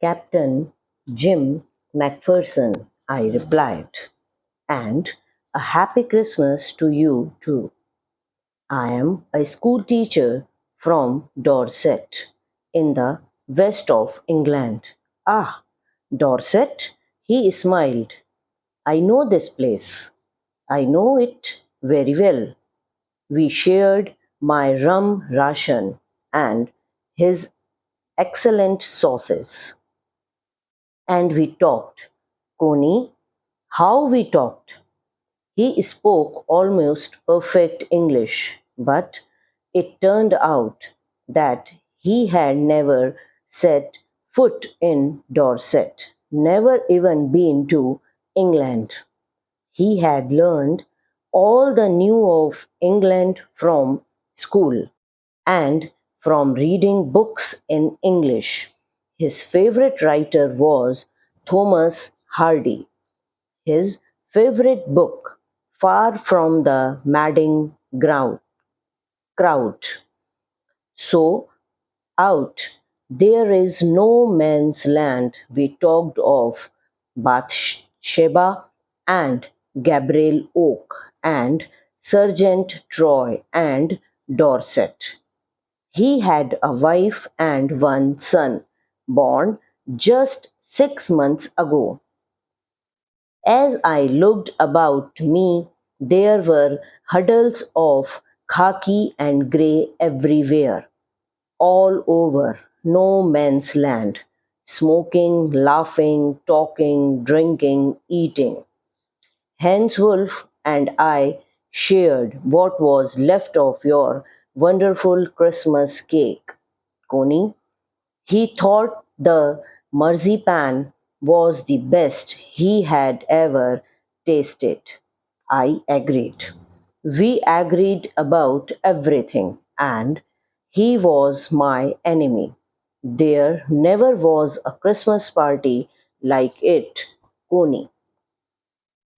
Captain Jim McPherson, I replied, and a happy Christmas to you too. I am a school teacher from Dorset in the west of England. Ah, Dorset? He smiled. I know this place. I know it very well. We shared my rum ration and his excellent sauces. And we talked. Coney, how we talked! He spoke almost perfect English, but it turned out that he had never set foot in Dorset, never even been to England. He had learned all the new of England from school and from reading books in English. His favorite writer was Thomas Hardy. His favorite book, Far from the Madding Crowd. So, out there is no man's land we talked of Bathsheba and Gabriel Oak and Sergeant Troy and Dorset. He had a wife and one son, born just 6 months ago. As I looked about me, there were huddles of khaki and grey everywhere, all over no man's land, smoking, laughing, talking, drinking, eating. Hans Wolf and I shared what was left of your wonderful Christmas cake, Coney. He thought the marzipan was the best he had ever tasted. I agreed. We agreed about everything, and he was my enemy. There never was a Christmas party like it, Coney.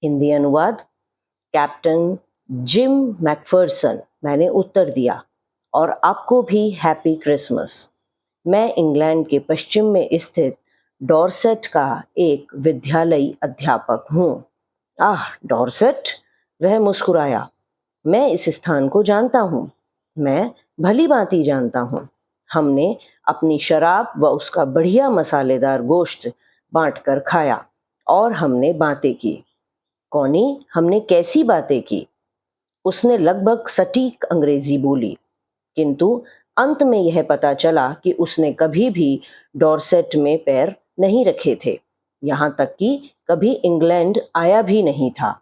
Hindi अनुवाद captain gym Macpherson मैंने उत्तर दिया और आपको भी happy Christmas. मैं England के पश्चिम में स्थित डॉर्सेट का एक विद्यालयी अध्यापक हूँ। आह, डॉर्सेट! वह मुस्कुराया। मैं इस स्थान को जानता हूँ। मैं भली भांति जानता हूँ। हमने अपनी शराब व उसका बढ़िया मसालेदार गोश्त बांट कर खाया और हमने बातें की। कौनी, हमने कैसी बातें की? उसने लगभग सटीक अंग्रेजी बोली, किंतु अंत में यह पता चला कि उसने कभी भी डॉर्सेट में पैर नहीं रखे थे, यहाँ तक कि कभी इंग्लैंड आया भी नहीं था।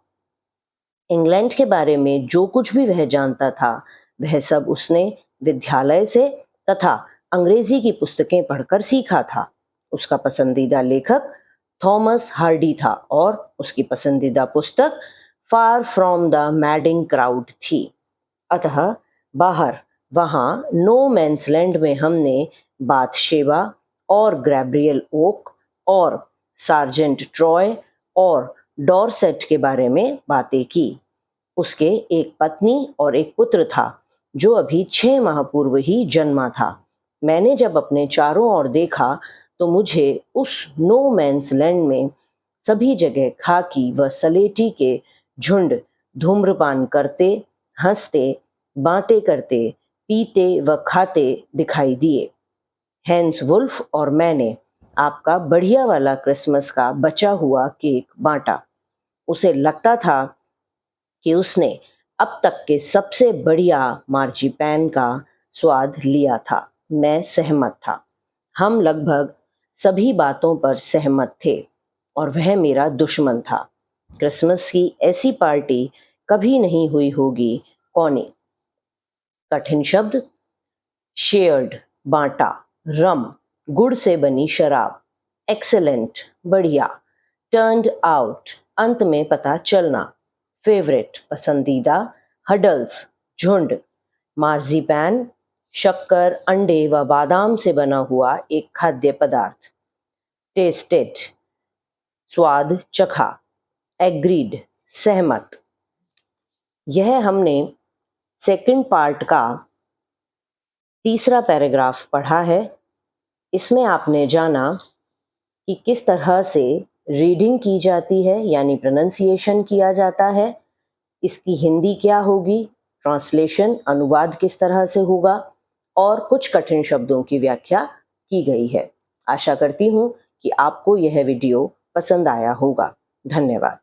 इंग्लैंड के बारे में जो कुछ भी वह जानता था, वह सब उसने विद्यालय से तथा अंग्रेजी की पुस्तकें पढ़कर सीखा था। उसका पसंदीदा लेखक थॉमस हार्डी था और उसकी पसंदीदा पुस्तक far from the madding crowd थी। अतः बाहर वहां नो मैंस लैंड में हमने बाथशेबा और गैब्रियल ओक और सार्जेंट ट्रॉय और डॉर्सेट के बारे में बातें की। उसके एक पत्नी और एक पुत्र था जो अभी 6 माह पूर्व ही जन्मा था। मैंने जब अपने चारों ओर देखा तो मुझे उस नो मैंस लैंड में सभी जगह खाकी व सलेटी के झुंड धूम्रपान करते, हंसते, बातें करते, पीते व खाते दिखाई दिए। हैंस वुल्फ और मैंने आपका बढ़िया वाला क्रिसमस का बचा हुआ केक बांटा। उसे लगता था कि उसने अब तक के सबसे बढ़िया मार्जीपैन का स्वाद लिया था। मैं सहमत था। हम लगभग सभी बातों पर सहमत थे और वह मेरा दुश्मन था। क्रिसमस की ऐसी पार्टी कभी नहीं हुई होगी, कौनी। कठिन शब्द शेयर्ड, बांटा, रम, गुड़ से बनी शराब, एक्सेलेंट, बढ़िया, टर्न्ड आउट, अंत में पता चलना, फेवरेट, पसंदीदा, हडल्स, झुंड, मार्जीपैन, शक्कर, अंडे व बादाम से बना हुआ एक खाद्य पदार्थ, टेस्टेड, स्वाद चखा, एग्रीड, सहमत। यह हमने सेकंड पार्ट का तीसरा पैराग्राफ पढ़ा है। इसमें आपने जाना कि किस तरह से रीडिंग की जाती है यानी प्रोनंसिएशन किया जाता है, इसकी हिंदी क्या होगी, ट्रांसलेशन अनुवाद किस तरह से होगा और कुछ कठिन शब्दों की व्याख्या की गई है। आशा करती हूँ कि आपको यह वीडियो पसंद आया होगा। धन्यवाद।